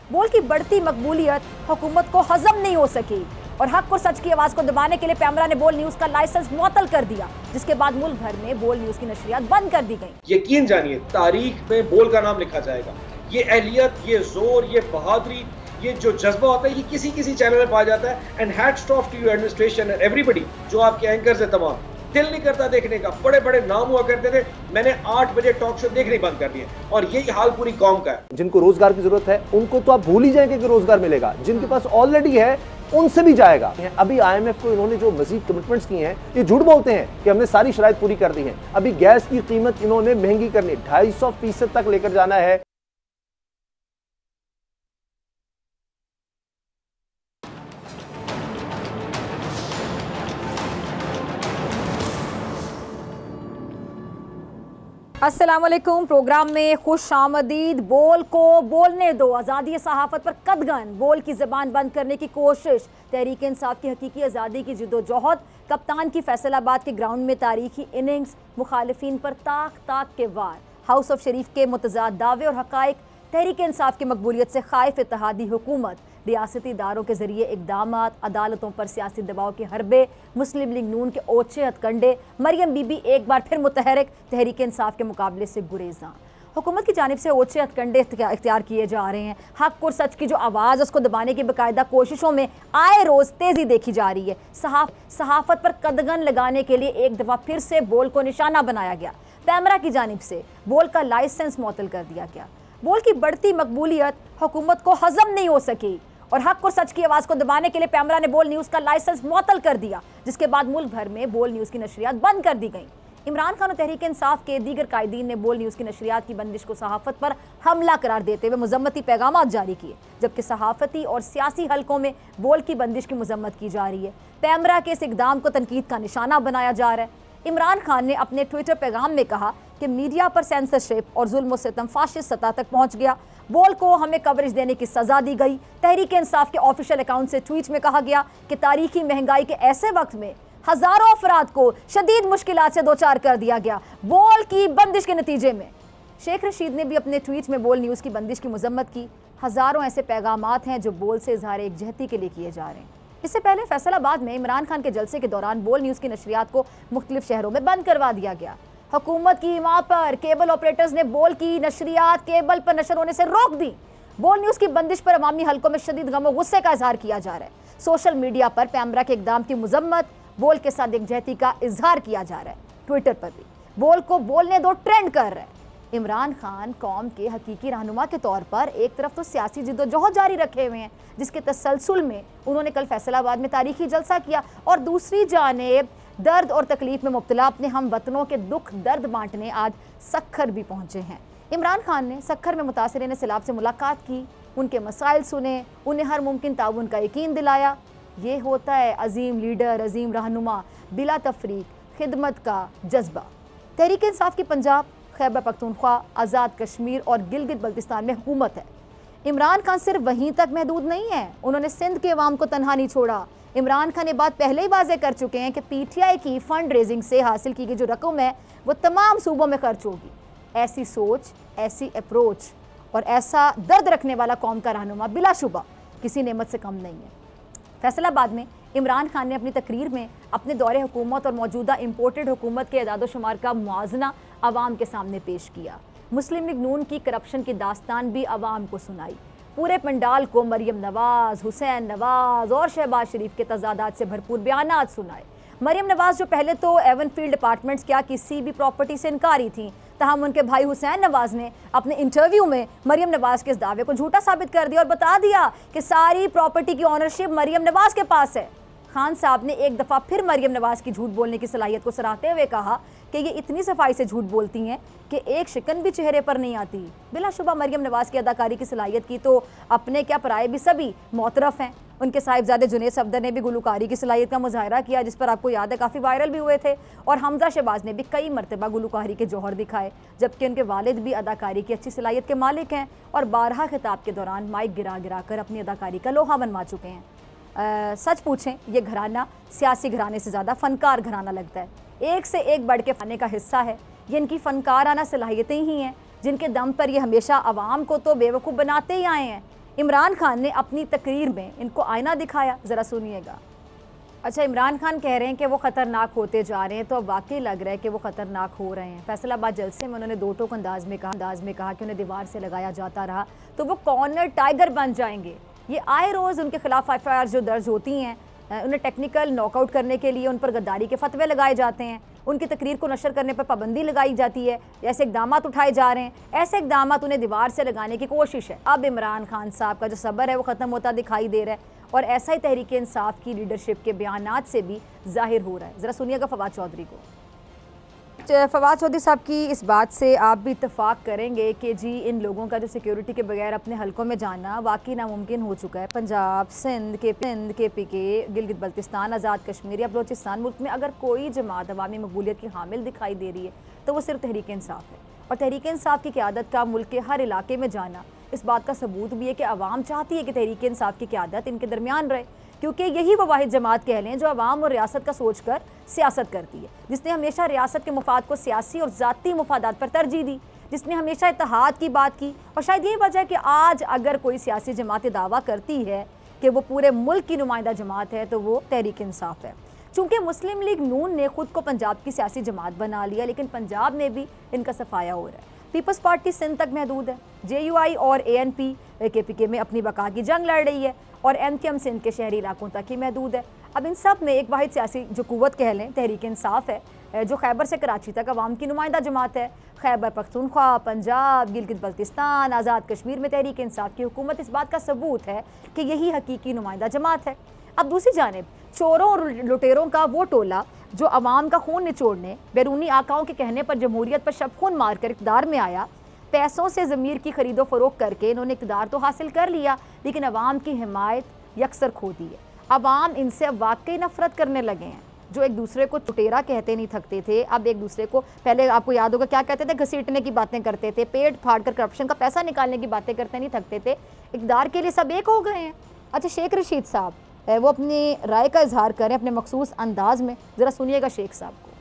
बोल की बढ़ती मकबूलियत हुकूमत को हजम नहीं हो सकी और हक और सच की आवाज को दबाने के लिए पैमरा ने बोल न्यूज का लाइसेंस मुअत्तल कर दिया, जिसके बाद मुल्क भर में बोल न्यूज की नशरियात बंद कर दी गई। यकीन जानिए, तारीख में बोल का नाम लिखा जाएगा। ये अहलियत, ये जोर, ये बहादुरी, ये जो जज्बा होता है, ये किसी किसी चैनल में पाया जाता है। And hats off to your administration and everybody, जो आपके एंकर्स है तमाम। दिल नहीं करता देखने का, बड़े बड़े नाम हुआ करते थे, मैंने 8 बजे टॉक शो देखने बंद कर दिए और यही हाल पूरी कौम का है। जिनको रोजगार की जरूरत है उनको तो आप भूल ही जाएंगे कि रोजगार मिलेगा, जिनके पास ऑलरेडी है उनसे भी जाएगा। अभी IMF को इन्होंने जो मजीद कमिटमेंट्स किए हैं, ये झूठ बोलते हैं कि हमने सारी शराइत पूरी कर दी है। अभी गैस की कीमत इन्होंने महंगी करनी 250% तक लेकर जाना है। अस्सलाम वालेकुम। प्रोग्राम में खुश आमदीद। बोल को बोलने दो, आज़ादी सहाफ़त पर कदगन, बोल की ज़बान बंद करने की कोशिश, तहरीक इंसाफ की हकीकी आज़ादी की जिद्दोजहद, कप्तान की फैसलाबाद के ग्राउंड में तारीखी इनिंग्स, मुखालिफिन पर ताक ताक के वार, हाउस ऑफ शरीफ के मुतज़ाद दावे और हक़ाइक़, तहरीक इंसाफ की मकबूलियत से खाइफ इत्तेहादी हुकूमत, रियासती इदारों के जरिए इक़दामात, अदालतों पर सियासी दबाव के हरबे, मुस्लिम लीग नून के ओछे हथकंडे, मरियम बीबी एक बार फिर मुतहरिक, तहरीक इंसाफ के मुकाबले से गुरेज़ां। हुकूमत की जानिब से ओछे हथकंडे इख्तियार किए जा रहे हैं। हक और सच की जो आवाज़ उसको दबाने की बाकायदा कोशिशों में आए रोज़ तेज़ी देखी जा रही है। सहाफ़त पर कदगन लगाने के लिए एक दफ़ा फिर से बोल को निशाना बनाया गया। पैमरा की जानिब से बोल का लाइसेंस मुअत्तल कर दिया गया। बोल की बढ़ती मकबूलियत हुकूमत को हजम नहीं हो सकी और हक और सच की आवाज को दबाने के लिए पैमरा ने बोल न्यूज का लाइसेंस मुअत्तल कर दिया, जिसके बाद मुल्क भर में बोल न्यूज की नशरियात बंद कर दी गई। इमरान खान और तहरीक इंसाफ के दीगर कायदीन ने बोल न्यूज की नशरियात की बंदिश को सहाफत पर हमला करार देते हुए मुजम्मती पैगाम जारी किए, जबकि सहाफती और सियासी हलकों में बोल की बंदिश की मजम्मत की जा रही है। पैमरा के इस इकदाम को तनकीद का निशाना बनाया जा रहा है। इमरान खान ने अपने ट्विटर पैगाम में कहा कि मीडिया पर सेंसरशिप और जुल्म सितम फाशिस्ट सतह तक पहुंच गया। बोल को हमें कवरेज देने की सजा दी गई। तहरीक इंसाफ के ऑफिशियल अकाउंट से ट्वीट में कहा गया कि तारीखी महंगाई के ऐसे वक्त में हजारों अफराद को शदीद मुश्किलात से दो चार कर दिया गया बोल की बंदिश के नतीजे में। शेख रशीद ने भी अपने ट्वीट में बोल न्यूज़ की बंदिश की मजम्मत की। हजारों ऐसे पैगामात हैं जो बोल से इजहार एकजहती के लिए किए जा रहे हैं। इससे पहले फैसलाबाद में इमरान खान के जलसे के दौरान बोल न्यूज़ की नशरियात को मुख्तलिफ शहरों में बंद करवा दिया गया। हुकूमत की हिमायत पर केबल ऑपरेटर्स ने बोल की नशरियात केबल पर नशर होने से रोक दी। बोल न्यूज़ की बंदिश पर अवामी हलकों में शदीद गम और गुस्से का इजहार किया जा रहा है। सोशल मीडिया पर पैमरा के इकदाम की मजम्मत, बोल के साथ एकजहती का इजहार किया जा रहा है। ट्विटर पर भी बोल को बोलने दो ट्रेंड कर रहा है। इमरान खान कौम के हकीकी रहनुमा के तौर पर एक तरफ तो सियासी जिद्दोजहद जारी रखे हुए हैं, जिसके तसलसल में उन्होंने कल फैसलाबाद में तारीखी जलसा किया, और दूसरी जानेब दर्द और तकलीफ में मुब्तला अपने हम वतनों के दुख दर्द बांटने आज सक्खर भी पहुंचे हैं। इमरान खान ने सक्खर में मुतासिरीन सैलाब से मुलाकात की, उनके मसाइल सुने, उन्हें हर मुमकिन ताउन का यकीन दिलाया। ये होता है अजीम लीडर, अजीम रहनुमा, बिला तफरीक खिदमत का जज्बा। तहरीक इंसाफ की पंजाब, खैबर पख्तूनख्वा, आज़ाद कश्मीर और गिलगित बल्तिस्तान में हुकूमत है। इमरान खान सिर्फ वहीं तक महदूद नहीं है, उन्होंने सिंध के अवाम को तनहा नहीं छोड़ा। इमरान खान ये बात पहले ही वाज़ेह कर चुके हैं कि PTI की फंड रेजिंग से हासिल की गई जो रकम है वो तमाम सूबों में खर्च होगी। ऐसी सोच, ऐसी अप्रोच और ऐसा दर्द रखने वाला कौम का रहनुमा बिलाशुबा किसी नेमत से कम नहीं है। फैसलाबाद में इमरान खान ने अपनी तकरीर में अपने दौरे हुकूमत और मौजूदा इम्पोर्टेड हुकूमत के एदाद शुमार का मुआजना आवाम के सामने पेश किया। मुस्लिम लीग नून की करप्शन की दास्तान भी आवाम को सुनाई। पूरे पंडाल को मरियम नवाज, हुसैन नवाज और शहबाज शरीफ के तजादात से भरपूर बयानात सुनाए। मरियम नवाज जो पहले तो एवनफील्ड अपार्टमेंट्स क्या किसी भी प्रॉपर्टी से इनकारी थी, तहम उनके भाई हुसैन नवाज ने अपने इंटरव्यू में मरियम नवाज के इस दावे को झूठा साबित कर दिया और बता दिया कि सारी प्रॉपर्टी की ऑनरशिप मरियम नवाज के पास है। खान साहब ने एक दफ़ा फिर मरियम नवाज की झूठ बोलने की सलाहियत को सराहते हुए कहा कि ये इतनी सफाई से झूठ बोलती हैं कि एक शिकन भी चेहरे पर नहीं आती। बिलाशुबा मरियम नवाज की अदाकारी की सलाहियत की तो अपने क्या पराए भी सभी मोतरफ हैं। उनके साहिबजादे जुनैद सफदर ने भी गुलकारी की सलाहियत का मुजाहरा किया, जिस पर आपको याद है काफ़ी वायरल भी हुए थे, और हमजा शहबाज ने भी कई मरतबा गुलकारी के जौहर दिखाए, जबकि उनके वालिद भी अदाकारी की अच्छी सलाहियत के मालिक हैं और बारहा खिताब के दौरान माइक गिरा गिरा कर अपनी अदाकारी का लोहा बनवा चुके हैं। सच पूछें, ये घराना सियासी घराने से ज़्यादा फ़नकार घराना लगता है। एक से एक बढ़ के फ़ाने का हिस्सा है। ये इनकी फ़नकाराना सलाहियतें ही हैं जिनके दम पर ये हमेशा आवाम को तो बेवकूफ़ बनाते ही आए हैं। इमरान खान ने अपनी तकरीर में इनको आईना दिखाया, ज़रा सुनिएगा। अच्छा, इमरान खान कह रहे हैं कि वो ख़तरनाक होते जा रहे हैं, तो अब वाकई लग रहा है कि वो ख़तरनाक हो रहे हैं। फैसलाबाद जलसे में उन्होंने दो टोक अंदाज में कहा कि उन्हें दीवार से लगाया जाता रहा तो वो कॉर्नर टाइगर बन जाएंगे। ये आए रोज़ उनके खिलाफ FIR जो दर्ज होती हैं, उन्हें टेक्निकल नॉकआउट करने के लिए उन पर गद्दारी के फतवे लगाए जाते हैं, उनकी तकरीर को नशर करने पर पाबंदी लगाई जाती है, ऐसे इकदाम उठाए जा रहे हैं। ऐसे इकदाम उन्हें दीवार से लगाने की कोशिश है। अब इमरान खान साहब का जो सब्र है वो ख़त्म होता दिखाई दे रहा है और ऐसा ही तहरीक इंसाफ की लीडरशिप के बयानात से भी जाहिर हो रहा है। ज़रा सुनिएगा फवाद चौधरी को। फवाद चौधरी साहब की इस बात से आप भी इत्तेफाक करेंगे कि जी इन लोगों का जो सिक्योरिटी के बगैर अपने हलकों में जाना वाकई नामुमकिन हो चुका है। पंजाब, सिंध, KPK, गिलगित बल्तिस्तान, आज़ाद कश्मीर या बलोचिस्तान मुल्क में अगर कोई जमात अवामी मकबूलियत की हामिल दिखाई दे रही है तो वो सिर्फ तहरीक इंसाफ है। और तहरीक इंसाफ की क़यादत का मुल्क के हर इलाके में जाना इस बात का सबूत भी है कि अवाम चाहती है कि तहरीक इंसाफ की क़यादत इनके दरमियान रहे, क्योंकि यही वो वाहिद जमात कह लें जो अवाम और रियासत का सोच कर सियासत करती है, जिसने हमेशा रियासत के मुफाद को सियासी और ज़ाती मुफादात पर तरजीह दी, जिसने हमेशा इत्तेहाद की बात की। और शायद यही वजह है कि आज अगर कोई सियासी जमात दावा करती है कि वो पूरे मुल्क की नुमाइंदा जमात है तो वो तहरीक इंसाफ है। चूँकि मुस्लिम लीग नून ने खुद को पंजाब की सियासी जमात बना लिया, लेकिन पंजाब में भी इनका सफाया हो रहा है। पीपल्स पार्टी सिंध तक महदूद है, JUI और ANP KPK में अपनी बका की जंग लड़ रही है और MKM सिंध के शहरी इलाकों तक ही महदूद है। अब इन सब में एक वाहिद सियासी जो कुव्वत कह लें तहरीक इंसाफ है, जो खैबर से कराची तक अवाम की नुमाइंदा जमात है। खैबर पख्तूनख्वा, पंजाब, गिलगित बल्तिस्तान, आज़ाद कश्मीर में तहरीक इंसाफ की हुकूमत इस बात का सबूत है कि यही हकीकी नुमाइंदा जमात है। अब दूसरी जानिब चोरों और लुटेरों का वो टोला जो अवाम का खून निचोड़ने, बैरूनी आकाओं के कहने पर जमहूरियत पर शब खून मार कर इक़्तिदार में आया, पैसों से ज़मीर की खरीदो फरोख्त करके इन्होंने इक़्तिदार तो हासिल कर लिया, लेकिन अवाम की हिमायत यकसर खो दी है। अवाम इनसे अब वाकई नफरत करने लगे हैं। जो एक दूसरे को लुटेरा कहते नहीं थकते थे, अब एक दूसरे को, पहले आपको याद होगा क्या कहते थे, घसीटने की बातें करते थे, पेट फाड़ कर करप्शन का पैसा निकालने की बातें करते नहीं थकते थे। इक़्तिदार के लिए सब एक हो गए हैं। अच्छा, शेख रशीद साहब वो अपनी राय का इजहार करें अपने मखसूस अंदाज में, ज़रा सुनिएगा शेख साहब को।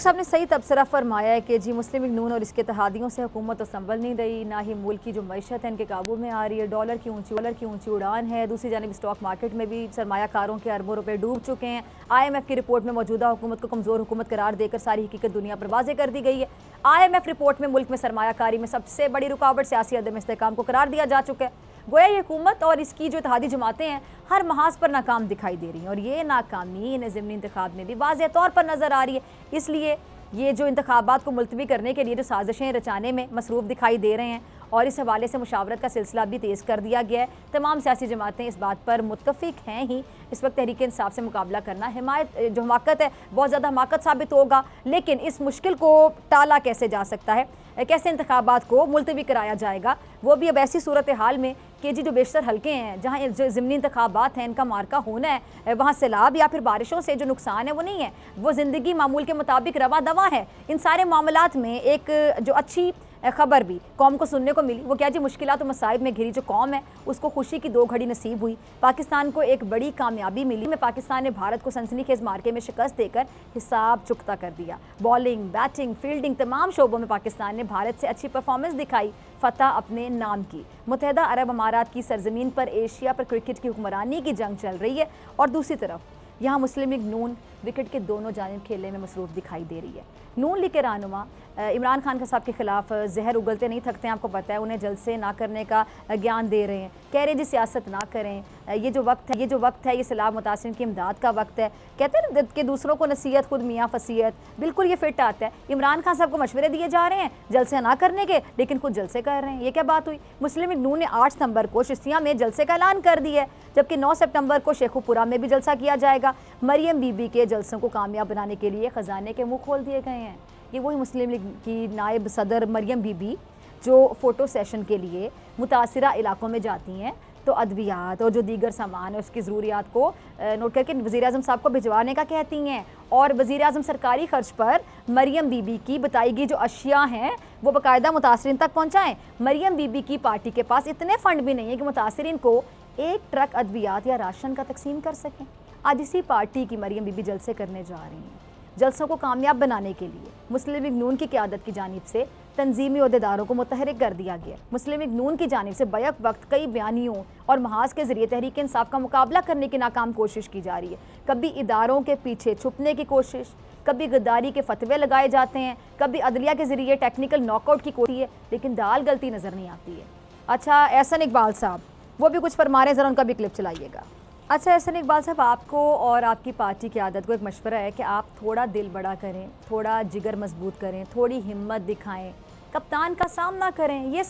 साहब ने सही तबसरा फरमाया है कि जी मुस्लिम लीग नून और इसके इत्तेहादियों से हुकूमत तो संभल नहीं रही, ना ही मुल्क की जो मईशत है इनके काबू में आ रही है। डॉलर की ऊंची उड़ान है। दूसरी जानिब स्टॉक मार्केट में भी सरमायाकारों के अरबों रुपए डूब चुके हैं। IMF की रिपोर्ट में मौजूदा हुकूमत को कमज़ोर हुकूमत करार देकर सारी हकीकत दुनिया पर वाज़े कर दी गई है। IMF रिपोर्ट में मुल्क में सरमायाकारी में सबसे बड़ी रुकावट सियासी अदम इस्तेहकाम को करार दिया जा चुका है। गोया ये हुकूमत और इसकी जो इत्तेहादी जमातें हैं हर महाज पर नाकाम दिखाई दे रही हैं और ये नाकामी इन्हें ज़िमनी इंतखाब में भी वाज़ेह तौर पर नज़र आ रही है। इसलिए ये जो इंतखाबात को मुलतवी करने के लिए जो साजिशें रचाने में मसरूफ़ दिखाई दे रहे हैं और इस हवाले से मुशावरत का सिलसिला भी तेज़ कर दिया गया है। तमाम सियासी जमातें इस बात पर मुत्तफ़िक हैं ही इस वक्त तहरीक इंसाफ से मुकाबला करना हिमायत जो हमाकत है बहुत ज़्यादा हमाकत साबित होगा। लेकिन इस मुश्किल को टाला कैसे जा सकता है, कैसे इंतखाबात को मुलतवी कराया जाएगा, वो भी अब ऐसी सूरत हाल में कि जी जो बेशतर हल्के हैं जहाँ जो ज़िमनी इंतखाबात हैं इनका मार्का होना है, वहाँ सैलाब या फिर बारिशों से जो नुकसान है वो नहीं है, वो ज़िंदगी मामूल के मुताबिक रवा दवा है। इन सारे मामलात में एक जो अच्छी खबर भी कौम को सुनने को मिली वो क्या जी, मुश्किलात और मसाइब में घिरी जो कौम है उसको खुशी की 2 घड़ी नसीब हुई। पाकिस्तान को एक बड़ी कामयाबी मिली में पाकिस्तान ने भारत को सनसनीखेज मार्के में शिकस्त देकर हिसाब चुकता कर दिया। बॉलिंग, बैटिंग, फील्डिंग तमाम शोबों में पाकिस्तान ने भारत से अच्छी परफॉर्मेंस दिखाई, फतह अपने नाम की। मुत्तहिदा अरब अमारात की सरजमीन पर एशिया पर क्रिकेट की हुक्मरानी की जंग चल रही है और दूसरी तरफ यहाँ मुस्लिम लीग नून विकेट के दोनों जानिब खेलने में मसरूफ़ दिखाई दे रही है। नून लीग के रहनुमा इमरान खान साहब के खिलाफ जहर उगलते नहीं थकते हैं, आपको पता है, उन्हें जलसे ना करने का ज्ञान दे रहे हैं, कह रहे हैं जी सियासत ना करें, ये जो वक्त है ये सैलाब मुतासिरीन की इमदाद का वक्त है। कहते हैं ना कि दूसरों को नसीहत खुद मियाँ फसीहत, बिल्कुल ये फिट आता है। इमरान खान साहब को मशवरे दिए जा रहे हैं जलसे ना करने के, लेकिन खुद जलसे कर रहे हैं, ये क्या बात हुई। मुस्लिम लीग नून ने 8 सितंबर को शिस्तिया में जलसे का ऐलान कर दिया है, जबकि 9 सितंबर को शेखुपुरा में भी जलसा किया जाएगा। मरियम बीबी के जलसों को कामयाब बनाने के लिए ख़जाने के मुँह खोल दिए गए हैं। ये वही मुस्लिम लीग की नायब सदर मरियम बीबी जो फ़ोटो सेशन के लिए मुतासिरा इलाकों में जाती हैं तो अद्वियात और जो दीगर सामान है उसकी ज़रूरियात को नोट करके वज़ीर-ए-आज़म साहब को भिजवाने का कहती हैं और वज़ीर-ए-आज़म सरकारी खर्च पर मरियम बीबी की बताई गई जो अशिया हैं वो बाकायदा मुतासरीन तक पहुँचाएँ। मरियम बीबी की पार्टी के पास इतने फ़ंड भी नहीं है कि मुतासरीन को 1 ट्रक अद्वियात या राशन का तकसीम कर सकें। आज इसी पार्टी की मरियम बीबी जलसे करने जा रही हैं। जलसों को कामयाब बनाने के लिए मुस्लिम लीग नून की क़यादत की जानिब से तंजीमी अहदेदारों को मुतहरिक कर दिया गया। मुस्लिम लीग नून की जानिब से बैक वक्त कई बयानियों और महाज के जरिए तहरीक इंसाफ का मुकाबला करने की नाकाम कोशिश की जा रही है। कभी इदारों के पीछे छुपने की कोशिश, कभी गद्दारी के फतवे लगाए जाते हैं, कभी अदलिया के जरिए टेक्निकल नॉकआउट की कोशिश है, लेकिन दाल गलती नज़र नहीं आती है। अच्छा, एहसन इकबाल साहब वो भी कुछ फरमा रहे हैं, ज़रा उनका भी क्लिप चलाइएगा। अच्छा एहसन इकबाल साहब, आपको और आपकी पार्टी की आदत को एक मशवरा है कि आप थोड़ा दिल बड़ा करें, थोड़ा जिगर मजबूत करें, थोड़ी हिम्मत दिखाएं, कप्तान का सामना करें, ये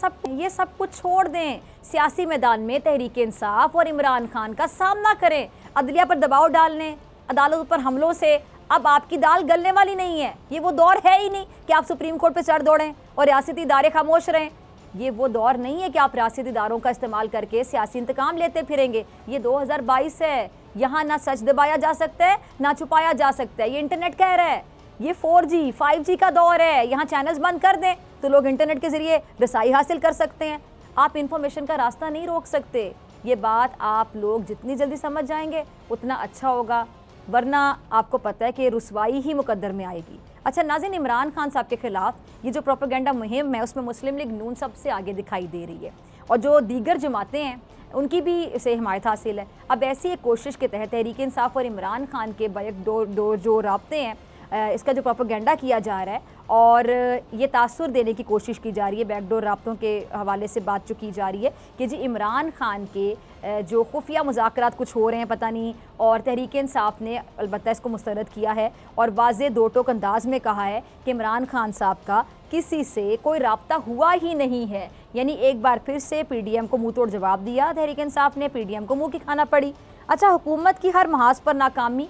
सब कुछ छोड़ दें। सियासी मैदान में तहरीक इंसाफ और इमरान खान का सामना करें। अदलिया पर दबाव डालने, अदालत पर हमलों से अब आपकी दाल गलने वाली नहीं है। ये वो दौर है ही नहीं कि आप सुप्रीम कोर्ट पे चढ़ दौड़ें और रियासती इदारे खामोश रहें। ये वो दौर नहीं है कि आप रियासती इदारों का इस्तेमाल करके सियासी इंतकाम लेते फिरेंगे। ये 2022 है, यहाँ ना सच दबाया जा सकता है ना छुपाया जा सकता है। ये इंटरनेट कह रहा है, ये 4G 5G का दौर है। यहाँ चैनल्स बंद कर दें तो लोग इंटरनेट के जरिए रसाई हासिल कर सकते हैं। आप इंफॉर्मेशन का रास्ता नहीं रोक सकते। ये बात आप लोग जितनी जल्दी समझ जाएंगे उतना अच्छा होगा, वरना आपको पता है कि रुसवाई ही मुकद्दर में आएगी। अच्छा नाज़रीन, इमरान खान साहब के खिलाफ ये जो प्रोपेगेंडा मुहिम है उसमें मुस्लिम लीग नून सबसे आगे दिखाई दे रही है और जो दीगर जमातें हैं उनकी भी इसे हिमायत हासिल है। अब ऐसी एक कोशिश के तहत तहरीक इंसाफ और इमरान खान के बैक डोर जो राब्ते हैं, इसका जो प्रोपेगेंडा किया जा रहा है और ये तासुर देने की कोशिश की जा रही है, बैकडोर राब्तों के हवाले से बात जो की जा रही है कि जी इमरान खान के जो खुफिया मुज़ाकरात कुछ हो रहे हैं पता नहीं, और तहरीक इंसाफ ने अलबत्ता इसको मुस्तरद किया है और वाज़े दो टोक अंदाज में कहा है कि इमरान खान साहब का किसी से कोई राब्ता हुआ ही नहीं है। यानी एक बार फिर से PDM को मुँह तोड़ जवाब दिया तहरीक इंसाफ ने, PDM को मुँह की खाना पड़ी। अच्छा, हुकूमत की हर महाज पर नाकामी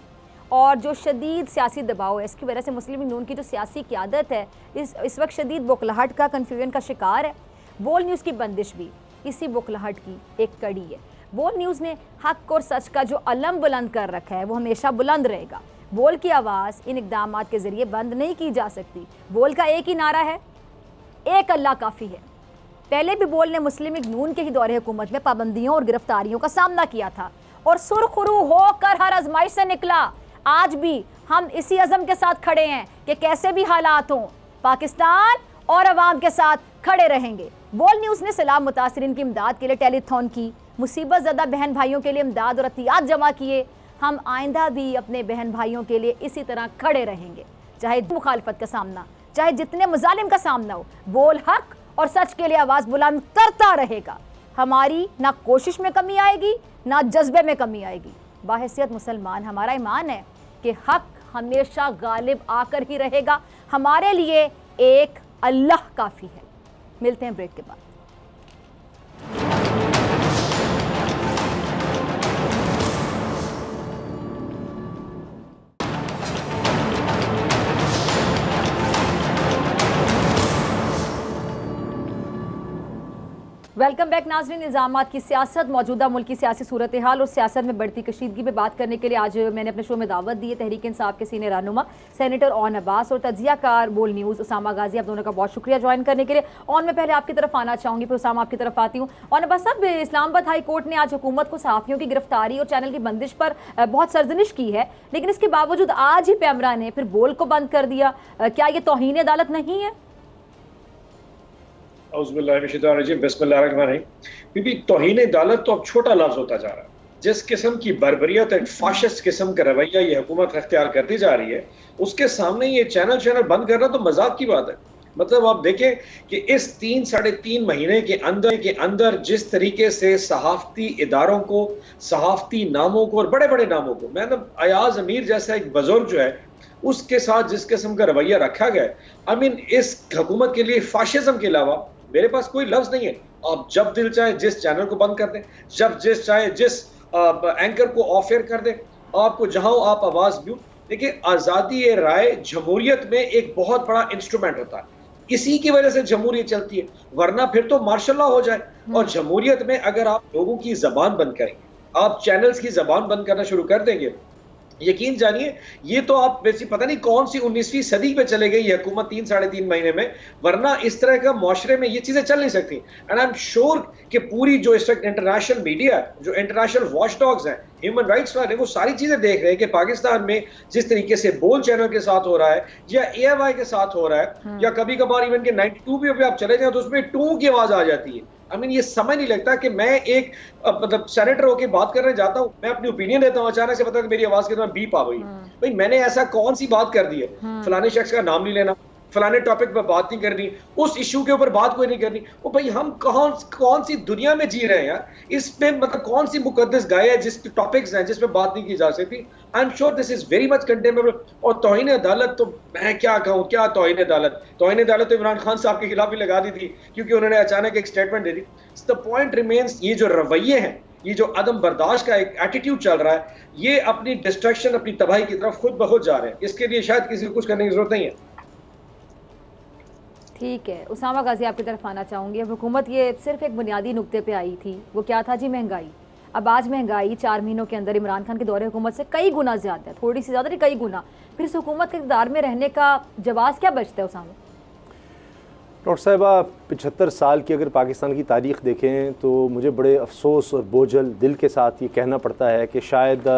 और जो शदीद सियासी दबाव है, इसकी वजह से मुस्लिम लीग नून की जो सियासी क़यादत है इस वक्त शदीद बौखलाहट का, कन्फ्यूजन का शिकार है। बोल न्यूज़ की बंदिश भी इसी बौखलाहट की एक कड़ी है। बोल न्यूज़ ने हक और सच का जो अलम बुलंद कर रखा है वो हमेशा बुलंद रहेगा। बोल की आवाज़ इन इक़दाम के ज़रिए बंद नहीं की जा सकती। बोल का एक ही नारा है, एक अल्लाह काफ़ी है। पहले भी बोल ने मुस्लिम लीग नून के ही दौरे हुकूमत में पाबंदियों और गिरफ्तारियों का सामना किया था और सुरखरू होकर हर आजमाइश से निकला। आज भी हम इसी अज़म के साथ खड़े हैं कि कैसे भी हालात हों पाकिस्तान और अवाम के साथ खड़े रहेंगे। बोल न्यूज़ ने सैलाब मुतासरीन की इमदाद के लिए टेलीथॉन की, मुसीबत ज़दा बहन भाइयों के लिए इमदाद और अतियात जमा किए। हम आइंदा भी अपने बहन भाइयों के लिए इसी तरह खड़े रहेंगे, चाहे मुखालफत का सामना, चाहे जितने मुजालिम का सामना हो। बोल हक और सच के लिए आवाज़ बुलंद करता रहेगा। हमारी ना कोशिश में कमी आएगी ना जज्बे में कमी आएगी। बाहैसियत मुसलमान हमारा ईमान है कि हक हमेशा गालिब आकर ही रहेगा। हमारे लिए एक अल्लाह काफ़ी है। मिलते हैं ब्रेक के बाद। वेलकम बैक नाज़रीन। इल्ज़ामात की सियासत, मौजूदा मुल्क की सियासी सूरत हाल और सियासत में बढ़ती कशीदगी पर बात करने के लिए आज मैंने अपने शो में दावत दी है तहरीक इंसाफ के सीनियर रहनुमा सेनेटर ओन अब्बास और तज्ज़ियाकार बोल न्यूज़ उसामा गाजी। आप दोनों का बहुत शुक्रिया ज्वाइन करने के लिए। ओन में पहले आपकी तरफ आना चाहूँगी, फिर उसामा आपकी तरफ आती हूँ। ओन अब्बास साहब, इस्लामाबाद हाई कोर्ट ने आज हुकूमत को सहाफ़ियों की गिरफ्तारी और चैनल की बंदिश पर बहुत सरजनिश की है, लेकिन इसके बावजूद आज ही पैमरा ने फिर बोल को बंद कर दिया। क्या ये तौहीन अदालत नहीं है? बीबी, तौहीन अदालत तो अब छोटा लफ्ज होता जा रहा है। जिस किस्म की बर्बरियत, एक फाशिस्ट किस्म का रवैया ये हुकूमत अख्तियार करती जा रही है, उसके सामने ये चैनल बंद करना तो मजाक की बात है। मतलब आप देखें कि इस 3-3.5 महीने के अंदर जिस तरीके से सहाफती इदारों को, सहाफती नामों को और बड़े बड़े नामों को, मैंने अयाज अमीर जैसा एक बुजुर्ग जो है उसके साथ जिस किस्म का रवैया रखा गया, आई मीन इस हुकूमत के लिए फाशिज्म के अलावा मेरे पास कोई लफ्ज नहीं है। आप जब दिल चाहे जिस चैनल को बंद कर दें, जब जिस चाहे जिस एंकर को ऑफ एयर कर दें, आपको जहां आप आवाज दूं। देखिए, आज़ादी राय जमहूरियत में एक बहुत बड़ा इंस्ट्रूमेंट होता है, इसी की वजह से जमहूरियत चलती है, वरना फिर तो मार्शल लॉ हो जाए। और जमहूरियत में अगर आप लोगों की जबान बंद करेंगे, आप चैनल्स की जबान बंद करना शुरू कर देंगे, यकीन जानिए, ये तो आप वैसे पता नहीं कौन सी 19वीं सदी पे चले गई ये हुकूमत 3-3.5 महीने में, वरना इस तरह का मुआशरे में ये चीजें चल नहीं सकती। एंड आई एम श्योर कि पूरी जो इस वक्त इंटरनेशनल मीडिया, जो इंटरनेशनल वॉच डॉग्स हैं, ह्यूमन राइट्स वाले, वो सारी चीजें देख रहे हैं कि पाकिस्तान में जिस तरीके से बोल चैनल के साथ हो रहा है या AFI के साथ हो रहा है, या कभी कभार इवन के 92 पे आप चले जाए तो उसमें टू की आवाज आ जाती है। आई मीन ये समझ नहीं लगता कि मैं एक मतलब सेनेटर होकर बात करने जाता हूं, मैं अपनी ओपिनियन देता हूं, अचानक से पता है कि मेरी आवाज के दौरान बीप आ गई। भाई मैंने ऐसा कौन सी बात कर दी है? फलाने शख्स का नाम नहीं लेना, फलाने टॉपिक पर बात नहीं करनी, उस इशू के ऊपर बात कोई नहीं करनी। वो भाई हम कौन सी दुनिया में जी रहे हैं यार? इसमें मतलब कौन सी मुकद्दस गाय है जिस टॉपिक्स हैं जिस पे बात नहीं की जा सकती? I am sure this is very much condemnable. और तौहीन अदालत तो मैं क्या कहूं, क्या तौहीन अदालत तो इमरान खान साहब के खिलाफ भी लगा दी थी क्योंकि उन्होंने अचानक एक statement they the. The point remains, ये जो रवैये हैं, ये जो अदम बर्दाश्त का एक एटीट्यूड चल रहा है, ये अपनी डिस्ट्रक्शन, अपनी तबाही की तरफ खुद ब खुद जा रहे हैं। इसके लिए शायद किसी को कुछ करने की जरूरत नहीं है। ठीक है, उसामा गाजी आपकी तरफ आना चाहूँगी। अब हुकूमत ये सिर्फ एक बुनियादी नुक्ते पे आई थी, वो क्या था जी? महंगाई। अब आज महंगाई 4 महीनों के अंदर इमरान खान के दौरे हुकूमत से कई गुना ज़्यादा है, थोड़ी सी ज़्यादा नहीं, कई गुना। फिर इस हुकूमत के इक़्तिदार में रहने का जवाब क्या बचता है उसामा? डॉक्टर साहिबा, 75 साल की अगर पाकिस्तान की तारीख़ देखें तो मुझे बड़े अफसोस और बोझल दिल के साथ ये कहना पड़ता है कि शायद